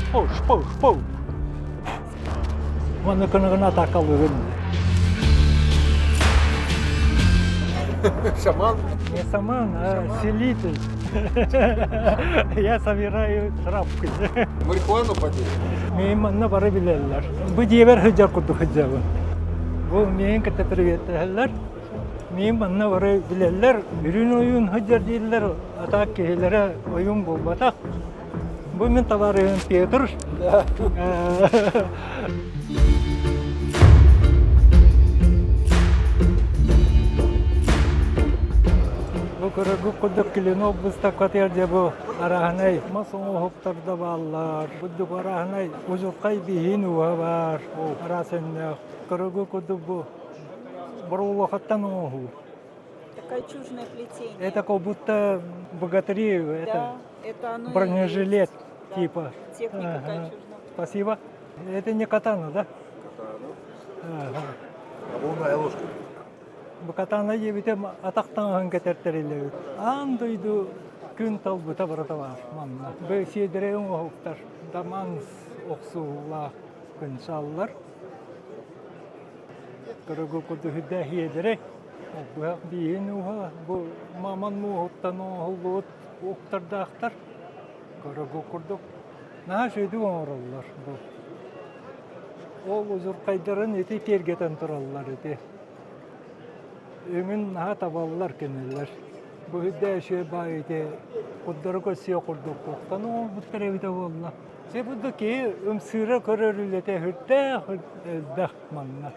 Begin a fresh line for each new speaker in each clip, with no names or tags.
Шпоу. Оны күні тақалы күні.
Шаман?
Не шаман, а селитель. Я собираю травки.
Марихуану поделить?
Мен мана бары билелер. Бу дебер хыжар курду хыжабы. Бу мен кете приветтелер. Мен мана бары билелер. Үрүн оюн хыжар дейлер. Атак келere оюн болбатак. Бу мен товарын Петр. Bu kırıgı kuduk kilino bısta katırca bu arahanay. Masonu hoptarda ballar. Budduk arahanay. Uzurkay bihin uha var. Arasında kırıgı kuduk bu. Баруло хаттану.
Такая чужное плетение.
Это как будто богатыри, это
Да, это оно и
бронежилет
есть. Да,
типа.
техника
Ага.
такая чужная.
Спасибо. Это не катана, да?
Катану.
Ага.
А волная ложка?
Bu katana yebitем атактан хангетертериле. Андойду күн талбыта барата бар. Манна. Бе седрең октар. Даманс оксула күн саллар. Кырыгы куду хидә хедере. Бу биен уха бу маман муһтан олут октардактар. Кырыгы курдук. На шеду ораллар бу. Ол узур кайдарын эти тергетен тураллар эти. Ömün ha tavallar kendiler. Bu hidde şey bayite kudları koşuyor kurduk. Kan o bu terevide valla. Se bu ki ömsüre körürlete hütte dahmanna.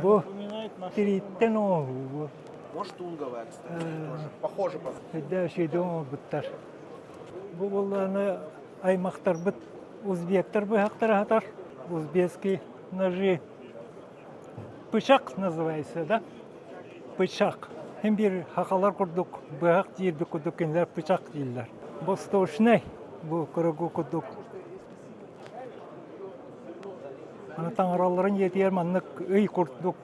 Bu tiritten o bu.
Может, тунговая, кстати, тоже. Похоже по...
Hidde şey de o bittar. Bu vallahi aymaqtar bit Uzbektar bu haqtar hatar. Узбекский ножи. Пышак называется, да? Бычак. Hem bir hakalar kurduk, bıhak deyirdi kurduk, kendiler bıçak deyirler. Bostoşnay, bu kırıgı kurduk. Ana tanrıların yetiyer manlık öy kurduk,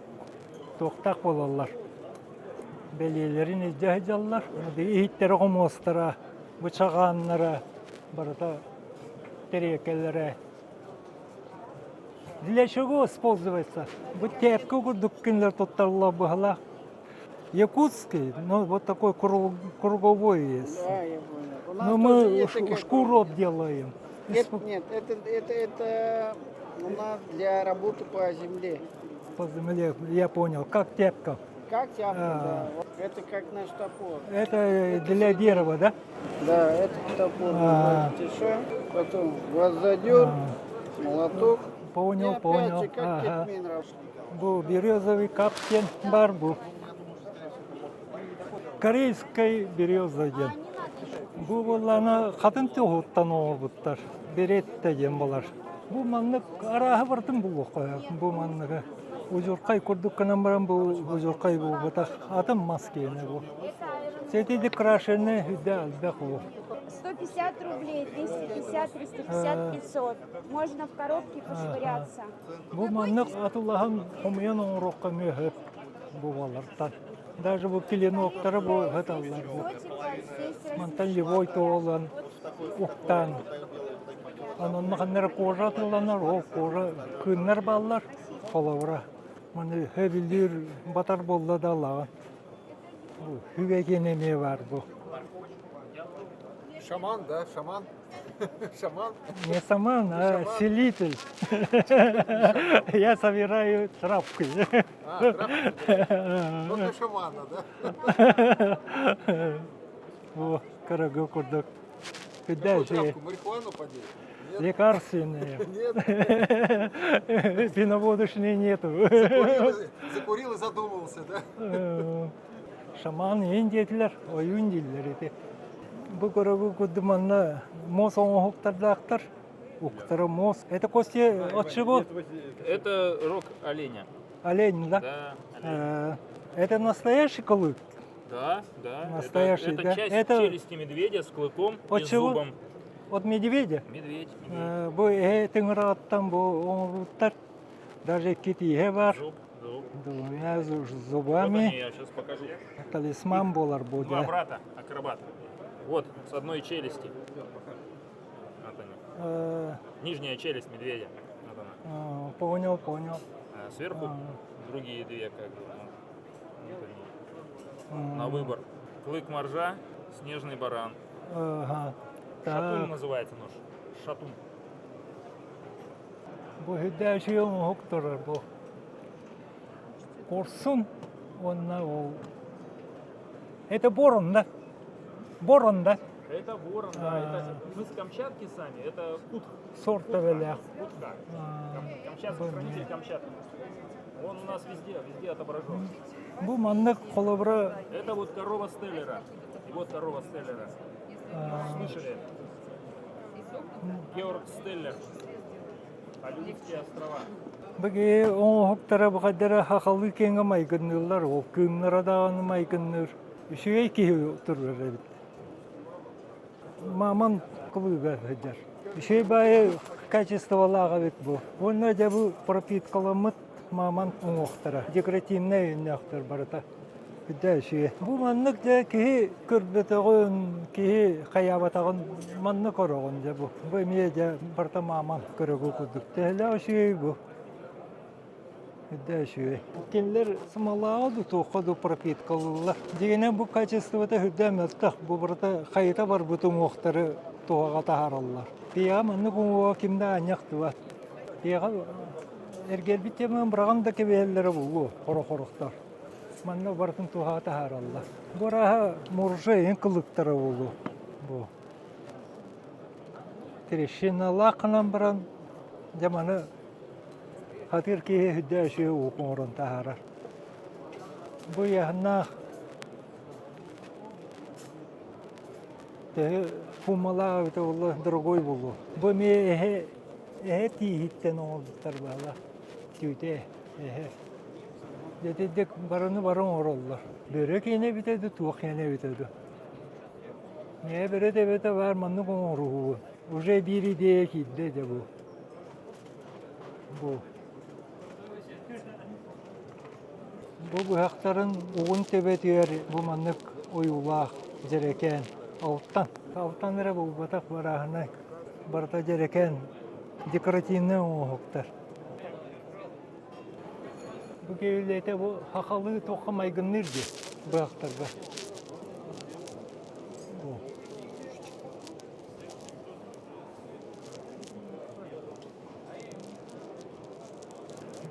toktak bolallar. Beliyelerin izcahıcallar, ihitleri komostara, bıçağanlara, barata терекелere. Для чего используется? Вот тепку курдук, kendiler tuttarlar bıhala. Якутский, но вот такой круговой есть.
Да, я понял. У нас
Но
тоже
мы
есть такая
шкуру обделаем.
Нет, это у нас для работы по земле.
По земле, я понял, как тепка.
Как тяпка, да. Вот это как наш топор.
Это для дерева, да?
Да, это топор.
А.
Тише, потом гвоздодер, молоток. И
Понял,
опять
понял.
же, как
Ага.
кетмин работает.
Бу березовый каптен барбу. Корейской береза ген. Бу болланы хатын тоғыттан оғыттар. Берет деген болар. Бу манны араға бардым бұл оқая. Бу манныға. Узурқай күрдік канан барам бұл узурқай бұл бұтақ. Атым маскені бұл. Сетеді крашені хүдді алдақ бұл.
150 рублей, 250, 350, 500. Можно в коробке пошвыряться.
Бу маннык атыллахан хумян оңроққа мөһөп бу балардан. Даже бу киленоктары бу хаталлар бу. Мантан левой тоолан, уктан. Анан маханнар кожа атылланар, ол кожа күннер баллар холовра. Маны хөбилдер батар болла да лаган. Бу хүгекенеме бар бу.
Шаман, да? Шаман? Шаман?
Не шаман, а селитель. Я собираю травки.
А, травка. Ну, для шамана, да?
О, карагу курдук.
Какую
Дальше
травку? Марихуану поделить? Нет?
лекарственные.
Нет?
Виноводочные нету.
Закурил и задумался, да?
Шаман ендетілер, ойын дейлер еті. Бұл карагу курдуманна мос оңықтардақтар. Уқтары мос. Это кости от чего?
Это рог оленя.
Олень, да?
Да.
Это настоящий клык?
Да, да.
Настоящий,
это
да?
часть
Это-
челюсти медведя с клыком
От
и
чего?
зубом.
От медведя?
Медведь.
Bu tыңыраттан bu оңруттар. Даже китие бар.
Зуб, зуб.
Двумя
Вот
зубами.
они, я сейчас покажу.
Талисман болар
Два
буде.
брата, акробат. Вот, с одной челюсти. Вот они.
Э,
Нижняя челюсть медведя. Вот она.
Понял, понял.
А сверху другие две как бы. Вот они. На выбор. Клык моржа, снежный баран.
Ага.
Шатун
Так.
называется нож. Шатун.
Bu hüddeşiyon hoktur bu. Korsun onunla o. Это ворон, да? Ворон, да?
Это ворон, да. Это мы с Камчатки сами. Это кутх.
Сорт веля.
Кутха. Камчатский хранитель Камчатки. Он у нас везде отображен.
Bu manlık kolabra
Это вот корова Стеллера. И вот корова Стеллера. Слышали? Георг Стеллер. Алюдские острова.
Бәге он хоктара бакадара хакалы кенге майгыннылар, ол кымнара даганы майгынныр. Үшөй ки турар бит. Маман кылыга хаҗар. Үшөй бай качестволага бит бу. Онда да бу пропиткаламыт маман оңоктара. Декоративный яктыр барата. Күдәши. Бу маннык да ки көрбетөгөн, ки хаябатагын манны корогон да бу. Бу медиа барта маман көрөгө кудук. Тәлә үшөй бу. Күдәши. Кинлер смалаады тоқаду пропиткалылар. Дигене бу качествода хүдәмәттә бу барта хайта бар бутун оңоктары тоога тахараллар. Пия манны куңга кимдә аньяктыва. Пия эргел битемен браганда кебелләре бу, хорохороктар. Манна бартын туга тахараллар. Бураха муржа ен кылыктары болу. Бу. Трещинала кынан баран жаманы хатыр ки хүдәши укорын тахарар. Бу яхна те фумала это было другой болу. Бу ме тихиттен олдтар бала. Түйте. Дедек бараны баран ороллар. Бөрек ене битеді, туақ ене битеді. Не бере де бете бар манны коңору. Уже бири де кидде де бу. Бу хактарын угун тебетер бу маннык оюлах жерекен. Алттан эре бу батак барахына барта жерекен. Декоративный оңоктар. Bu köyüllerde bu hakalı toka maygınlardı bu aktarda.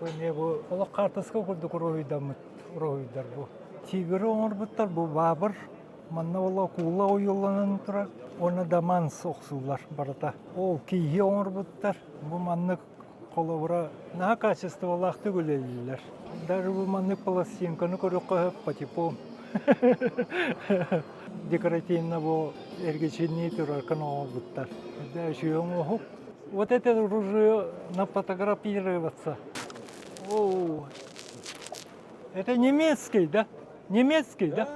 Bu ne bu? Ola kartaska kurduk rohuylar bu. Tigri orbutlar bu babır. Manna ola kula oyulanan turar. Ona da man soksular barata. O kihi orbutlar. Bu manlık kolabora на качество лахты гулелилер. Даже bu manlık пластинканы көрөккө по типу декоративно bu эргечинни турар каналбуттар. Да шуңу. Вот это оружие нафотографироваться. О. Это немецкий, да? Немецкий, да?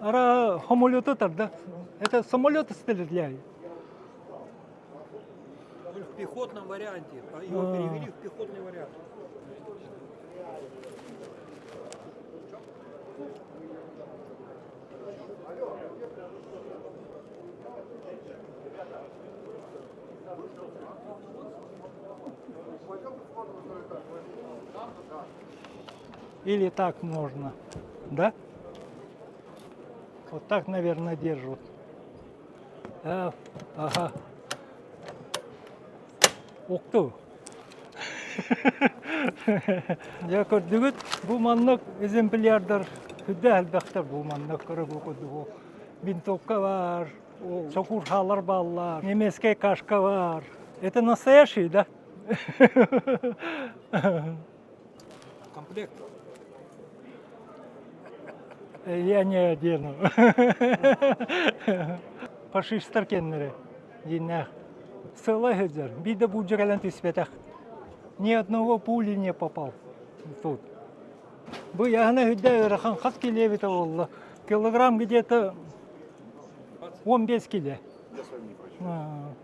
Ара самолёты да? Это самолёты стреляют.
В пехотном варианте. Его перевели в пехотный вариант.
Или так можно, да? Вот так, наверное, держат. Ага. Окту. Я көрдүгүт бу маннык экземплярдар хүдө албактар бу маннык көрөп окуду. Винтовка бар, сокурхалар баллар, немецкий кашка бар. Это настоящий, да?
Комплект.
Я не одену. Фашисттар кеннере. Динах. Села хеджер. Бида буджагалан түспетах. Ни одного пули не попал. Тут. Бу яна хедда рахан хат келебит алла. Килограмм где-то 15 кило.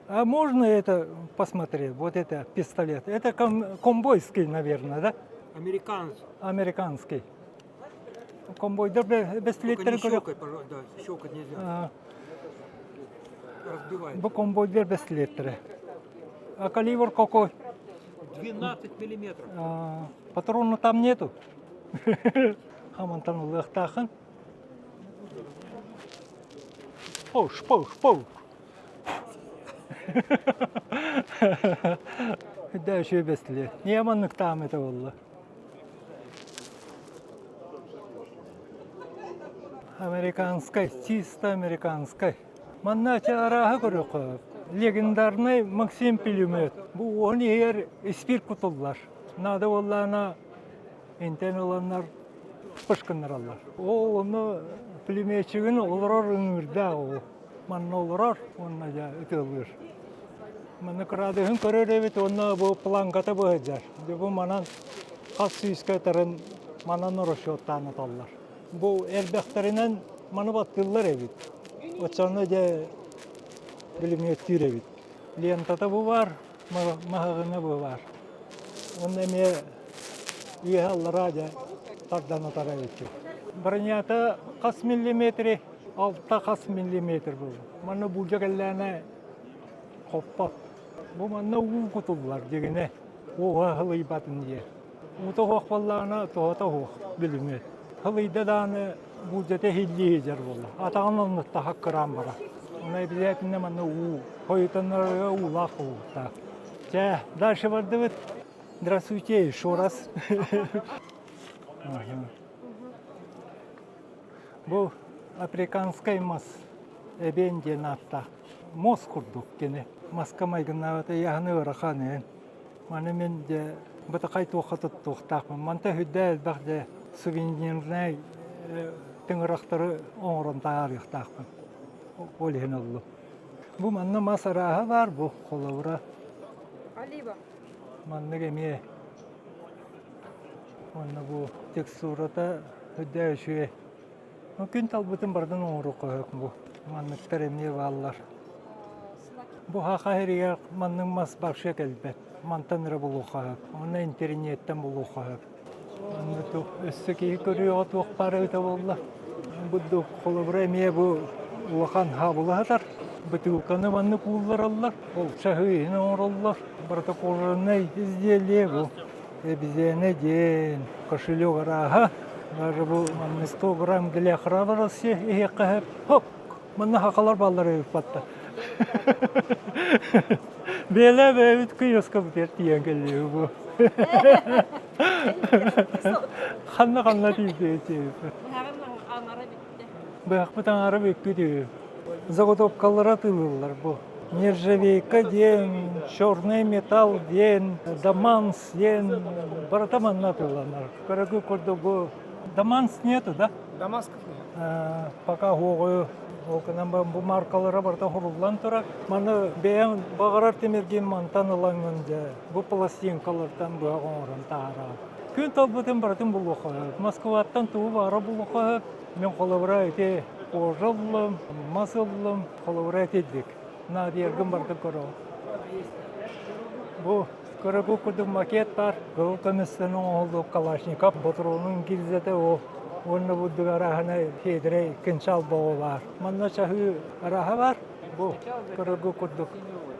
А можно это посмотреть? Вот это пистолет. Это комбойский, наверное, да?
Американцы.
Американский. Комбой, да, без
Только не
литра.
щелкать, пожалуйста. Да, щелкать нельзя. разбивается.
Bu komboylar 5 litre. А калибр какой?
12 миллиметров.
Патрона там нету. Хамантан лыхтахын. Пуш, пуш, пуш. Да, еще 5 лет. Не яманlık там это валла. Американская, чисто американская. Маннача араха көрөк. Легендарный Максим Пулемет. Бу оны ер испир кутуллар. Нада оллана интен оланнар пышкыннар аллар. Ол оны пулеметчигин олорор үңүрдө ол. Манна олорор, онна жа өтөлөр. Мана кырадыгын көрөрөбүт онна бу планката быжар. Бу манан кас сүйскө тарын манан орошоттаны таллар. Бу эрбектеринен маны баттылар эбит. Очаны же пулемет тиребит. Лентата бу бар, махагына бу бар. Онда ме иhallara да тардан тарабит. Бронята кас миллиметри, алта кас миллиметр бу. Маны бу жагеллана коппа. Бу маны уу кутуллар дегене. Ога хылый батын же. Уто хокпаллана тота хок пулемет. Хылыйда даны бу жете хилли жер болду. Атаган та хаккарам бара. Ona обязательно маны уу. Хойтаннарга улах та. Жа, дальше бардыбыт. Здравствуйте еще раз. Бу африканская мас. Эбенде натта. Мос курдук кене. Маска майгынавата яхны раханы. Маны мен де бата кайты вакыт токтак. Манта хүддә бахда сувенирнай тыңырақтары оңырын тарихтақпын. Олеген олу. Бұл манна масараға бар бұл қолауыра.
Олива.
Манна кеме. Онна бұл текстурата үдді үшуе. Күн талбытын бардын оңыры қойық бұл. Маннықтар емне балылар. Бұл хақа херия манның мас бақшы кәлбет. Мантаныры бұл ұқағып. Оны интернеттен бұл ұқағып. Анныту өссө кии көрүyor отук бары өтө болла. Будду колобура эмие бу улахан хабылатар. Бутылканы манны куулар аллар. Ол чахыйын ороллар. Протоколный изделие бу. Бизене ден кошелек араха. Даже бу манны 100 грамм для храбрости и кахып. Хоп! Манны хакалар баллар өйүп батта. Беле бөйүт кыйыска бутер тиен келиyor bu. Қанна дейді. Бұяқ бұтан ары беккеді. Заготовкалар атылылар бұл. Нержавейка ден, черный металл ден, даманс ден, баратаман атылылар. Көрігі көрді бұл. Даманс нету, да?
Дамасков нет.
Пока хоғы. Окынан бұл маркалары барда құрылған тұрак. Маны бәйін бағарар темерген мантан ұлаңында. Бұл пластинкалардан бұғын орын тағыра. Күн талбытын баратын бұл оқығып. Москваттан туы бары бұл оқығып. Мен қолабыра өте қожылым, масылым, қолабыра өтедік. Надергім барды көрі. Бұл көрі күрдің макет бар. Бұл комиссияның оғылды Калашников. Бұтыруының келзеті о. Онна буддук арахана хедре кинчал боо бар. Манна чахы араха бар. Бу көрөгө курдук.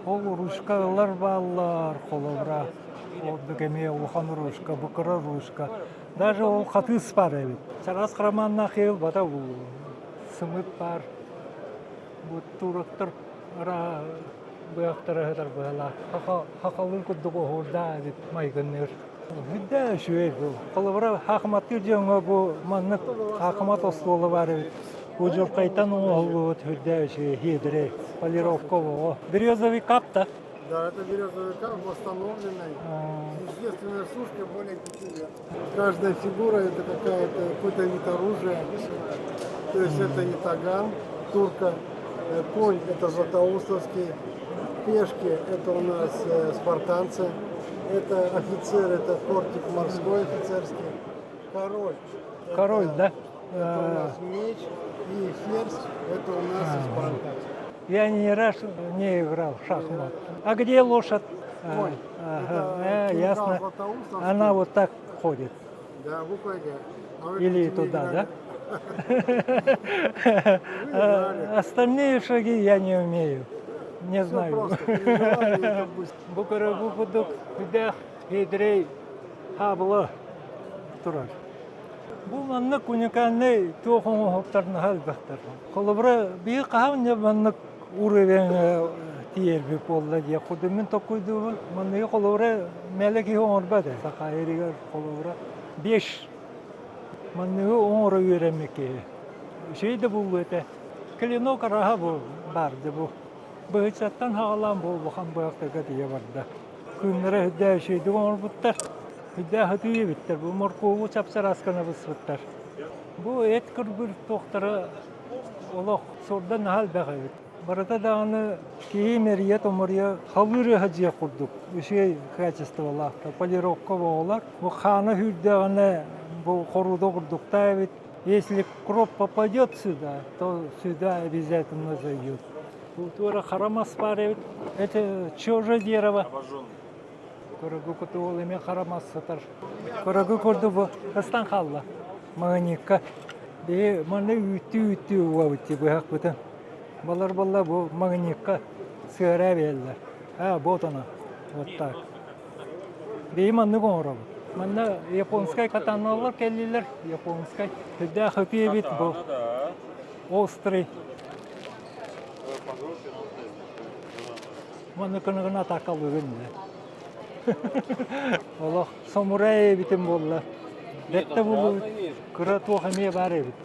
Ол рушкалар баллар колобра. Олдук эме улхан рушка, букара рушка. Даже ол хатыс бар эбит. Чарас краманна хел бата бу. Сымыт бар. Бу турактар ара буяктара хатар бала. Хакалын курдук орда эбит майгыннер. Хүддә шуе бу. Колобра хакматты җоңга бу манны хакмат остолы бар. Бу җоркайтан ол хүддә шуе хедре полировка бу. Березовый кап-то.
Да, это березовый кап, восстановленный. Естественная сушка более 5 лет. Каждая фигура это какой-то вид оружия. То есть это ятаган, турка, конь это златоустовский, пешки это у нас спартанцы. Это офицер, это кортик морской офицерский. Король.
Король,
это,
да?
Это у нас меч и ферзь, это у нас испанка.
Я ни раз не играл в шахмат. А где лошадь?
Конь. Это
ясно.
Златоустовский.
Она вот так ходит.
Да, буква Г. А вы
Или
какие
туда,
играли?
да? Остальные шаги я не умею. Не
Все
знаю.
просто. Переживали, и как бы
Бу көрөгү будук хүдэх хедрей хабыла турар. Бу манны күнеканны тохон хоптарны халбахтар. Холобра би кахавны манны уревен тиерби болла дия худымын токуйду. Манны холобра мелеки онбады. Сакайригер холобра 5 манны онро үйремеке. Şeyde bu öte. Klino karaha bu bardı bu. Bıçaktan hağlan bol bakan bıraktı diye vardı. Günlere hüdde şeydi onu bitler. Hüdde hüdüye bitler. Bu morkovu çapsar askana bitler. Bu et kırbır doktora ola sordan hal bakıyor. Barada dağını ki meriyet omurya havırı hacıya kurduk. Bu şey kaçıstı valla. Polirovka bağlar. Bu kanı hüdde ana bu koruda kurduk da evet. Если кроп попадет сюда, то сюда обязательно зайдет. Культура харамас парит. Это чужое дерево. Көрөгү кутуол эме харамас сатар. Көрөгү көрдү бу астан халла. Маникка. Бе маны үтү уабыты бу хак бутан. Балар бу маникка сыра беллер. Вот она. Вот так. Бе маны гоңроб. Мана японскай катаналар келдилер. Японскай. Хыда хапие бит бу. Острый. Маны кыныгына такал бүгүндө. Олох самурай битим болла. Детте бул кыра тухаме бар бит.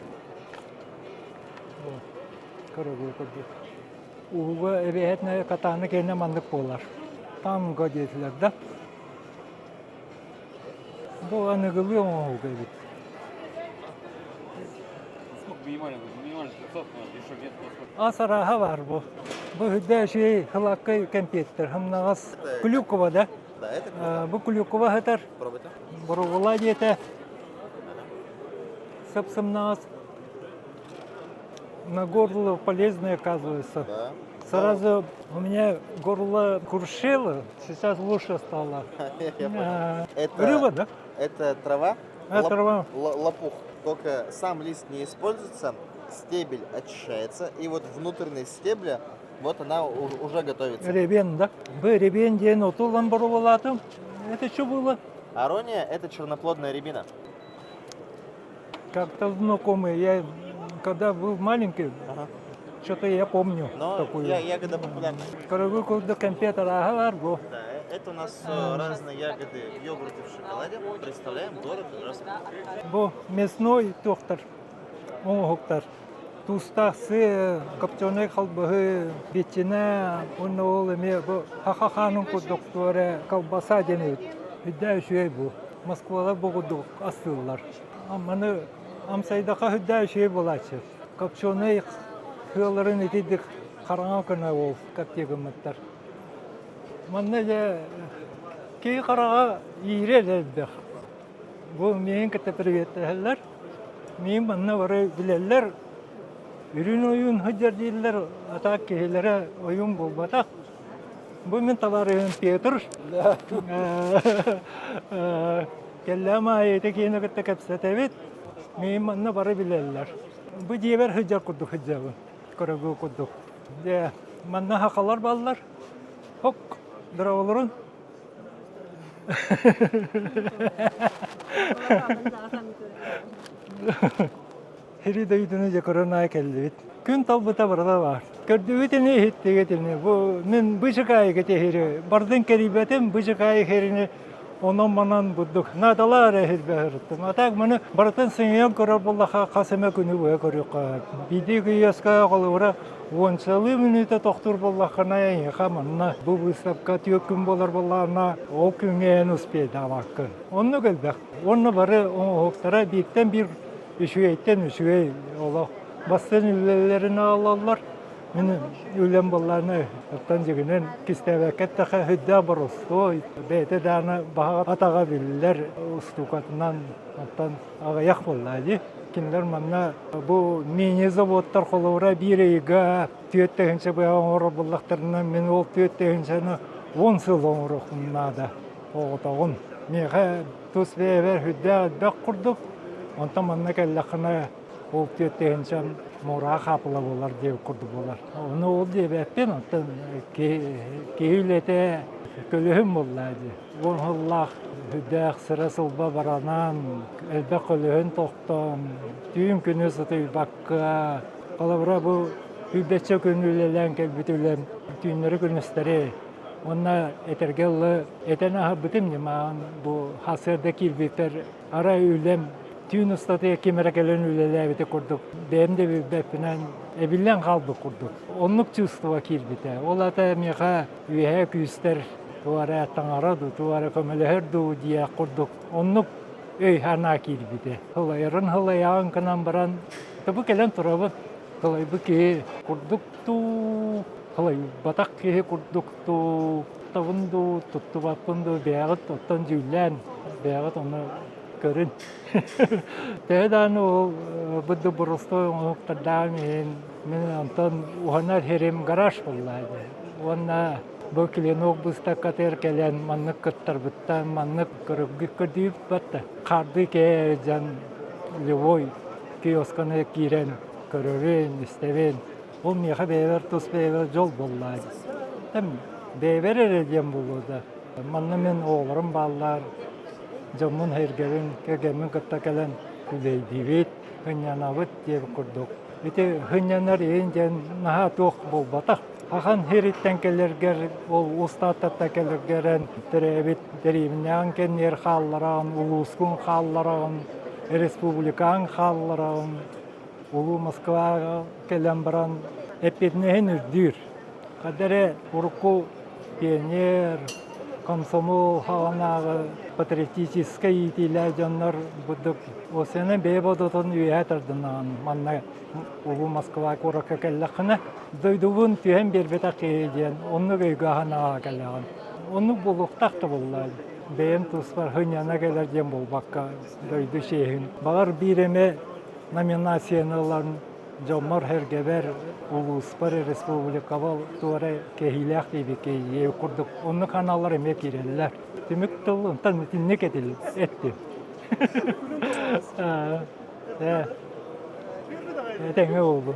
Көрөгү көрдү. Уга эбетне катаны кене мандык болар. Там годетлер да. Бу аныгылы оңуга бит. Асараха бар бу. Бу хыдда şey хылаккай компьютер. Хамнагас Клюкова да?
Да, это
Бу Клюкова хатар.
пробуйте.
Бургула диете. Сапсамнагас. На горло полезно оказывается.
Да.
Сразу у меня горло крушило, сейчас лучше стало. Рыба, да?
Это трава,
Трава.
лопух. Только сам лист не используется, стебель очищается, и вот внутренность стебля, вот она уже готовится.
Ребен, да? Бы ребен день отулан бургулатым. Это что было?
Арония – это черноплодная рябина.
Как-то знакомый. Я когда был маленький,
Ага.
что-то я помню
Но
такую.
ягода популярна.
Корогу до компьютера агарбу.
Да, это у нас разные ягоды в йогурте, в шоколаде. Представляем город Краснодар.
Бу мясной доктор. Он доктор. Тустасы, копченый халбы, ветчина, он олеме, бу хахаханун ку докторы, колбаса денет. Хидда шуй бу. Москвада бугудук асыллар. Аманы амсайдака хидда шуй булачы. Копченый хыларын итидик караңа кына ол каптегымыттар. Манна же кей карага ирелердик. Бу мен кете приветтелер. Мен манна бары билелер. Үрүн оюн хаджар дилер атак келере оюн болбата. Бу мен табарын Петр. Келлама айты кийин кете кепсетебит. Мен манна бары билелер. Бу дибер хаджар курду хаджабы. Көрөгү курду. Де манна хакалар баллар. Хок дыраваларын. Хири дөйдүнү же корона келди бит. Күн талбыта барда бар. Көрдүбүтүнү хиттегетини. Бу мен быжыкай кетехири. Бардын керибетим быжыкай херини онон манан будук. Надалар хирберттим. Атак муну бартын сыйын көрөр боллаха касыма күнү бөй көрөк. Биди гыяска калыра 10 минута токтур боллахана яха манна. Бу выставка төкүн болар болларына о күнгөн успейт абаккы. Онну келбек. Онну бары октара биттен бир үшүйттен үшүй ола. Бастын үлелерин алалар. Мен үлем болларны оттан жигинен кистебекет таха хидда борос. Ой, бете даны бага атага биллер устукатынан оттан агаяк боллады. Киндер манна бу мини заводтар холора бирейга төттегенче бу оңор буллактарынан мен ол төттегенчени 10 жыл оңорухнада. Оготогун. Мега тусбевер хидда бак курдук. Онтан манна келлахына ол төттегенчен мура хапыла болар деп курду болар. Оны ол деп эппен оттан кейлете көлөһүм буллады. Онхуллах хүдәк сыра сылба баранан, әлбә көлөһүн тоқтан, түйін күні сыты бакка, қалабыра бу хүбәтче күнүлелән кәлбүтүлән түйінлері күністері. Онна этергеллы этен аһа битим немаан бу хасырда килбитер ара үлем түйін ыстаты кемерекелен үлеләбите курдук. Бәмде бәппінен эбиллән қалбы курдук. Оннук чувства килбите. Ол ата меха үйе күйістер туара таңараду, туара көмелерду дия курдук. Оннук өй хана килбите. Хылайрын хылаян кынан баран табы келен турабы. Хылай бу ки курдукту Халай батак кеһе курдукту тавынду туттубаппынду бәгыт оттан жүллән бәгыт оны көрін. Тәдан ол бұдды бұрысты оңықтардан мен антон уғанар херем гараж боллайды. Онна бұл кленок бұста катер келен маннык кыттар бұттан маннык көріпгі көрдейіп бәтті. Қарды ке жан левой киосканы кирен көрірен, істевен. Ол меха бейвер тус бейвер жол боллайды. Тәм бейвер ереден болуды. Манны мен оғырым баллар, жомын хергерін, кегемін кытта келен күлейдивет, хынянавыт деп күрдік. Эти хынянар ең ден наха тоқ бол батақ. Ахан хереттен келергер, ол устаттатта келергерен, тіребет, деревнян кеннер халларан, улускун халларан, республикан халларан, Улу Москва келен баран эпиднехен үрдүр. Кадере урку пионер, комсомол хаванағы патриотический итилер жаннар будук. Осенен бейбодотон үйәтірдінан манна Улу Москва корака келләқіні. Дойдуғын түйен бербета кейден, оны гүйгағана келләғын. Оны бұлықтақты боллайды. Бейін тұспар хыняна келерден бол баққа дойду шейхін. Бағар биреме номинацияларын жомар хергебер улуспар республикабал туара кehilях диби кей курдук. Онны каналлар эме киреллер. Демек тыл тан тинне кетил этти. Теңе болду.